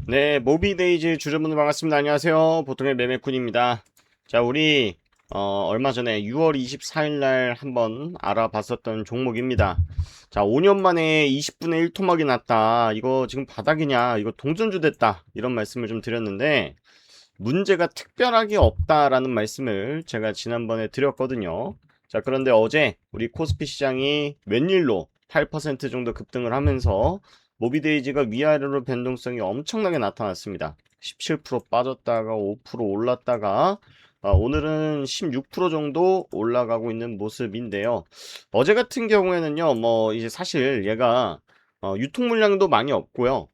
네, 모비데이즈 주주분들 반갑습니다. 안녕하세요. 보통의 매매꾼입니다. 자, 우리 얼마 전에 6월 24일 날 한번 알아봤었던 종목입니다. 자, 5년 만에 20분의 1 토막이 났다. 이거 지금 바닥이냐? 이거 동전주 됐다. 이런 말씀을 좀 드렸는데 문제가 특별하게 없다라는 말씀을 제가 지난번에 드렸거든요. 자, 그런데 어제 우리 코스피 시장이 웬일로 8% 정도 급등을 하면서 모비데이지가 위아래로 변동성이 엄청나게 나타났습니다. 17% 빠졌다가 5% 올랐다가 오늘은 16% 정도 올라가고 있는 모습인데요. 어제 같은 경우에는요, 뭐 이제 사실 얘가 유통 물량도 많이 없고요.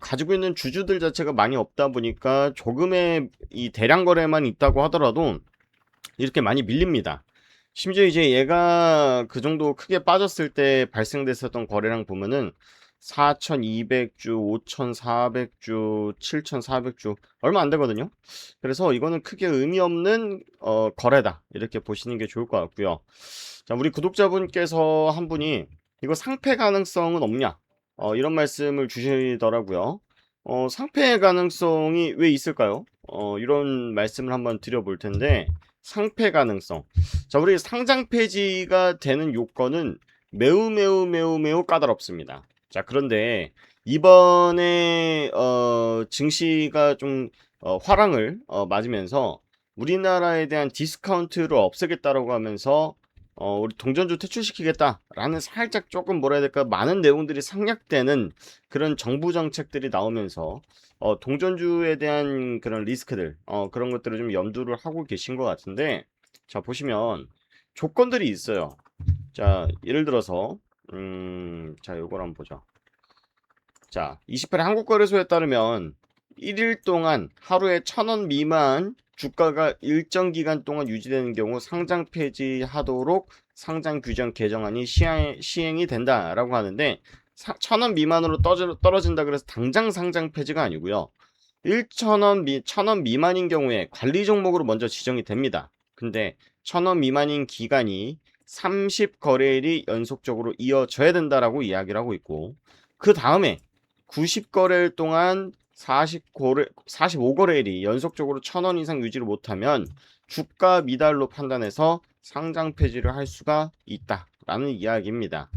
가지고 있는 주주들 자체가 많이 없다 보니까 조금의 이 대량 거래만 있다고 하더라도 이렇게 많이 밀립니다. 심지어 이제 얘가 그 정도 크게 빠졌을 때 발생됐었던 거래량 보면은 4,200주, 5,400주, 7,400주 얼마 안 되거든요. 그래서 이거는 크게 의미 없는 거래다 이렇게 보시는 게 좋을 것 같고요. 자, 우리 구독자분께서 한 분이 이거 상패 가능성은 없냐? 이런 말씀을 주시더라고요. 상패 가능성이 왜 있을까요? 이런 말씀을 한번 드려볼 텐데 상패 가능성. 자, 우리 상장 폐지가 되는 요건은 매우 까다롭습니다. 자, 그런데 이번에 증시가 좀 화랑을 맞으면서 우리나라에 대한 디스카운트를 없애겠다라고 하면서 우리 동전주 퇴출시키겠다라는 살짝 조금 뭐라 해야 될까 많은 내용들이 상략되는 그런 정부 정책들이 나오면서 동전주에 대한 그런 리스크들 그런 것들을 좀 염두를 하고 계신 것 같은데 자 보시면 조건들이 있어요. 자 예를 들어서 자 요걸 한번 보죠. 자 28회 한국거래소에 따르면 1일 동안 하루에 1,000원 미만 주가가 일정 기간 동안 유지되는 경우 상장 폐지하도록 상장 규정 개정안이 시행이 된다라고 하는데 1,000원 미만으로 떨어진다 그래서 당장 상장 폐지가 아니고요. 1,000원 미만인 경우에 관리 종목으로 먼저 지정이 됩니다. 근데 1,000원 미만인 기간이 30거래일이 연속적으로 이어져야 된다라고 이야기를 하고 있고 그 다음에 90거래일 동안 45거래일이 연속적으로 1,000원 이상 유지를 못하면 주가 미달로 판단해서 상장 폐지를 할 수가 있다라는 이야기입니다.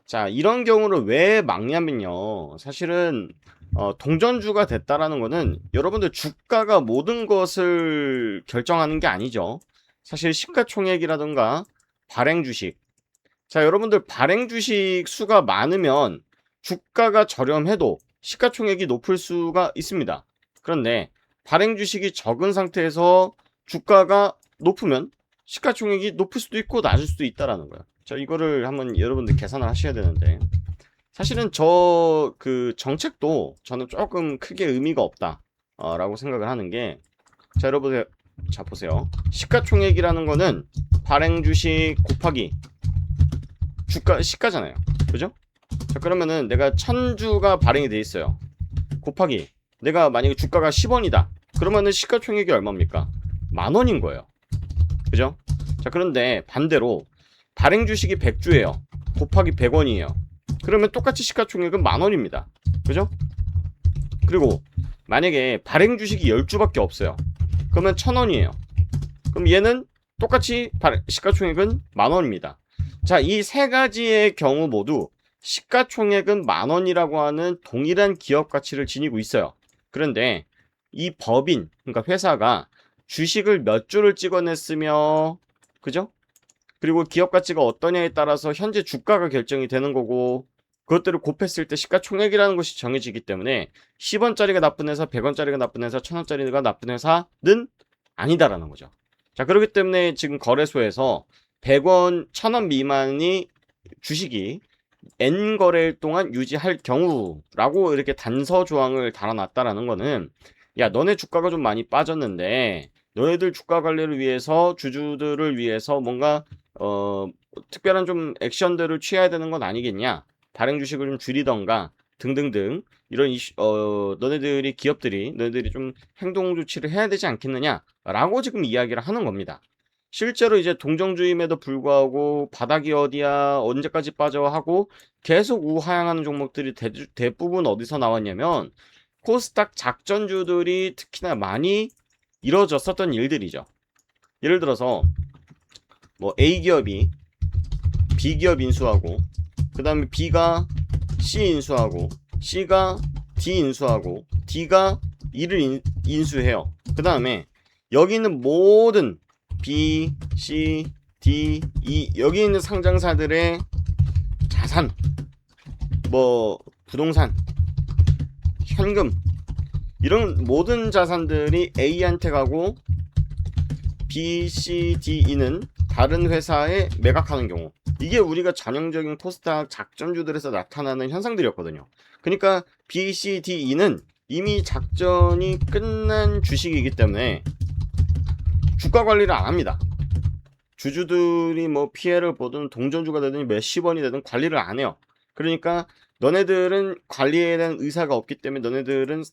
자, 이런 경우를 왜 막냐면요. 사실은 동전주가 됐다라는 거는 여러분들 주가가 모든 것을 결정하는 게 아니죠. 사실 시가총액이라든가 발행 주식. 자, 여러분들 발행 주식 수가 많으면 주가가 저렴해도 시가총액이 높을 수가 있습니다. 그런데 발행 주식이 적은 상태에서 주가가 높으면 시가총액이 높을 수도 있고 낮을 수도 있다라는 거예요. 자, 이거를 한번 여러분들 계산을 하셔야 되는데 사실은 저 그 정책도 저는 조금 크게 의미가 없다 라고 생각을 하는 게 자, 여러분들 자 보세요. 시가총액이라는 거는 발행 주식 곱하기 주가 시가잖아요. 그죠? 자, 그러면은 내가 1,000주가 발행이 돼 있어요. 곱하기 내가 만약에 주가가 10원이다. 그러면은 시가총액이 얼마입니까? 10,000원인 거예요. 그죠? 자, 그런데 반대로 발행 주식이 100주예요. 곱하기 100원이에요. 그러면 똑같이 시가총액은 10,000원입니다. 그죠? 그리고 만약에 발행 주식이 10주밖에 없어요. 그러면 1,000원이에요. 그럼 얘는 똑같이 시가총액은 10,000원입니다. 자, 이 세 가지의 경우 모두 시가총액은 10,000원이라고 하는 동일한 기업 가치를 지니고 있어요. 그런데 이 법인, 그러니까 회사가 주식을 몇 주를 찍어냈으며, 그죠? 그리고 기업 가치가 어떠냐에 따라서 현재 주가가 결정이 되는 거고, 그것들을 곱했을 때 시가총액이라는 것이 정해지기 때문에 10원짜리가 나쁜 회사, 100원짜리가 나쁜 회사, 1,000원짜리가 나쁜 회사는 아니다라는 거죠. 자, 그렇기 때문에 지금 거래소에서 100원, 1,000원 미만이 주식이 N 거래일 동안 유지할 경우라고 이렇게 단서 조항을 달아놨다라는 거는 야, 너네 주가가 좀 많이 빠졌는데 너희들 주가 관리를 위해서 주주들을 위해서 뭔가 특별한 좀 액션들을 취해야 되는 건 아니겠냐? 발행 주식을 좀 줄이던가 등등등 이런 너네들이 기업들이 너네들이 좀 행동 조치를 해야 되지 않겠느냐라고 지금 이야기를 하는 겁니다. 실제로 이제 동정주임에도 불구하고 바닥이 어디야 언제까지 빠져 하고 계속 우하향하는 종목들이 대부분 어디서 나왔냐면 코스닥 작전주들이 특히나 많이 이루어졌었던 일들이죠. 예를 들어서 뭐 A기업이 B기업 인수하고, 그 다음에 B가 C 인수하고, C가 D 인수하고, D가 E를 인수해요. 그 다음에 여기 있는 모든 B, C, D, E, 여기 있는 상장사들의 자산, 뭐 부동산, 현금, 이런 모든 자산들이 A한테 가고 B, C, D, E는 다른 회사에 매각하는 경우, 이게 우리가 전형적인 코스닥 작전주들에서 나타나는 현상들이었거든요. 그러니까 B, C, D, E는 이미 작전이 끝난 주식이기 때문에 주가 관리를 안 합니다. 주주들이 뭐 피해를 보든 동전주가 되든 몇십 원이 되든 관리를 안 해요. 그러니까 너네들은 관리에 대한 의사가 없기 때문에 너네들은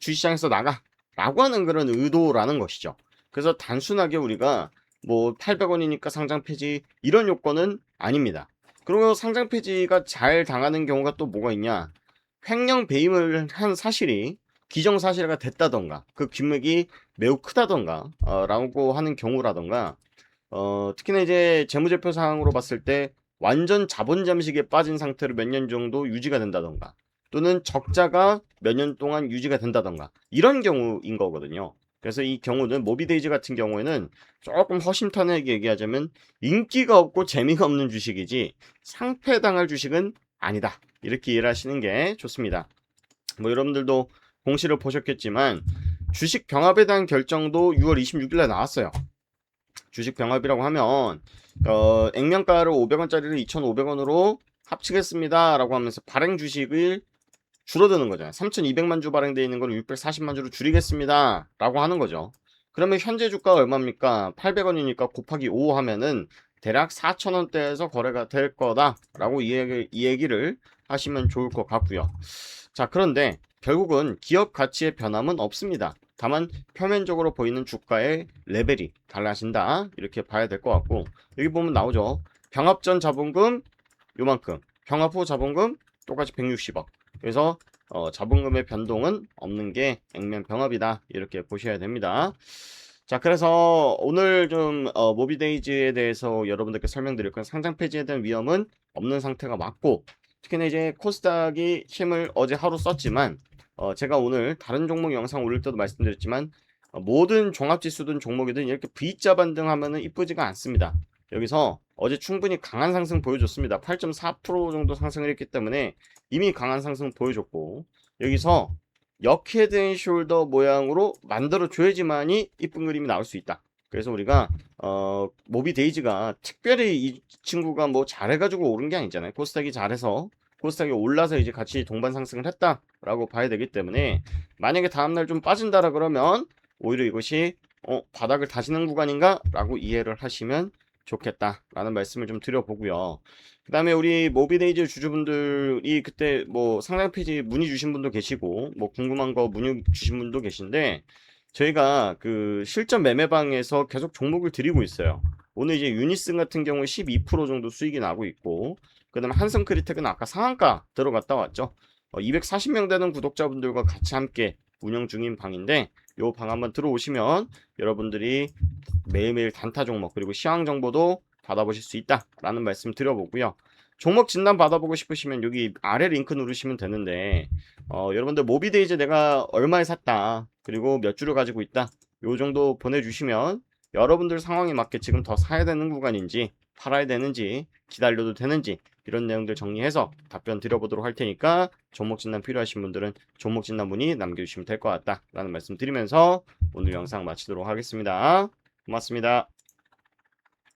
주시장에서 나가 라고 하는 그런 의도라는 것이죠. 그래서 단순하게 우리가 뭐 800원이니까 상장 폐지 이런 요건은 아닙니다. 그리고 상장 폐지가 잘 당하는 경우가 또 뭐가 있냐, 횡령 배임을 한 사실이 기정사실화가 됐다던가, 그 금액이 매우 크다던가 라고 하는 경우라던가, 특히나 이제 재무제표상으로 봤을 때 완전 자본 잠식에 빠진 상태로 몇 년 정도 유지가 된다던가, 또는 적자가 몇 년 동안 유지가 된다던가, 이런 경우인 거거든요. 그래서 이 경우는 모비데이즈 같은 경우에는 조금 허심탄회하게 얘기하자면 인기가 없고 재미가 없는 주식이지 상패당할 주식은 아니다, 이렇게 이해를 하시는 게 좋습니다. 뭐 여러분들도 공시를 보셨겠지만 주식 병합에 대한 결정도 6월 26일에 나왔어요. 주식 병합이라고 하면 액면가를 500원짜리를 2,500원으로 합치겠습니다 라고 하면서 발행 주식을 줄어드는 거잖아요. 3,200만 주 발행되어 있는 걸 640만 주로 줄이겠습니다 라고 하는 거죠. 그러면 현재 주가가 얼마입니까? 800원이니까 곱하기 5 하면은 대략 4,000원대에서 거래가 될 거다 라고 이 얘기를 하시면 좋을 것 같고요. 자, 그런데 결국은 기업 가치의 변함은 없습니다. 다만 표면적으로 보이는 주가의 레벨이 달라진다, 이렇게 봐야 될 것 같고, 여기 보면 나오죠. 병합 전 자본금 요만큼, 병합 후 자본금 똑같이 160억. 그래서 자본금의 변동은 없는 게 액면 병합이다, 이렇게 보셔야 됩니다. 자, 그래서 오늘 좀 모비데이즈에 대해서 여러분들께 설명드릴 건 상장 폐지에 대한 위험은 없는 상태가 맞고, 특히나 이제 코스닥이 힘을 어제 하루 썼지만 제가 오늘 다른 종목 영상 올릴 때도 말씀드렸지만 모든 종합지수든 종목이든 이렇게 V자 반등하면은 이쁘지가 않습니다. 여기서 어제 충분히 강한 상승 보여줬습니다. 8.4% 정도 상승을 했기 때문에 이미 강한 상승 보여줬고, 여기서 역헤드 앤 숄더 모양으로 만들어 줘야지만이 이쁜 그림이 나올 수 있다. 그래서 우리가 모비데이즈가 특별히 이 친구가 뭐 잘해가지고 오른 게 아니잖아요. 코스닥이 잘해서, 코스닥이 올라서 이제 같이 동반 상승을 했다라고 봐야 되기 때문에, 만약에 다음날 좀 빠진다라 그러면 오히려 이것이 바닥을 다지는 구간인가 라고 이해를 하시면 좋겠다라는 말씀을 좀 드려보고요. 그 다음에 우리 모비데이즈 주주분들이 그때 뭐 상장 폐지 문의 주신 분도 계시고, 뭐 궁금한 거 문의 주신 분도 계신데, 저희가 그 실전 매매방에서 계속 종목을 드리고 있어요. 오늘 이제 유니슨 같은 경우에 12% 정도 수익이 나고 있고, 그 다음에 한성크리텍은 아까 상한가 들어갔다 왔죠. 240명 되는 구독자분들과 같이 함께 운영 중인 방인데, 요 방 한번 들어오시면 여러분들이 매일매일 단타 종목 그리고 시황 정보도 받아보실 수 있다라는 말씀 드려보고요. 종목 진단 받아보고 싶으시면 여기 아래 링크 누르시면 되는데, 여러분들 모비데이즈 내가 얼마에 샀다, 그리고 몇 주를 가지고 있다, 요 정도 보내주시면 여러분들 상황에 맞게 지금 더 사야 되는 구간인지 팔아야 되는지 기다려도 되는지 이런 내용들 정리해서 답변 드려보도록 할 테니까, 종목 진단 필요하신 분들은 종목 진단 문의 남겨주시면 될 것 같다 라는 말씀 드리면서 오늘 영상 마치도록 하겠습니다. 고맙습니다.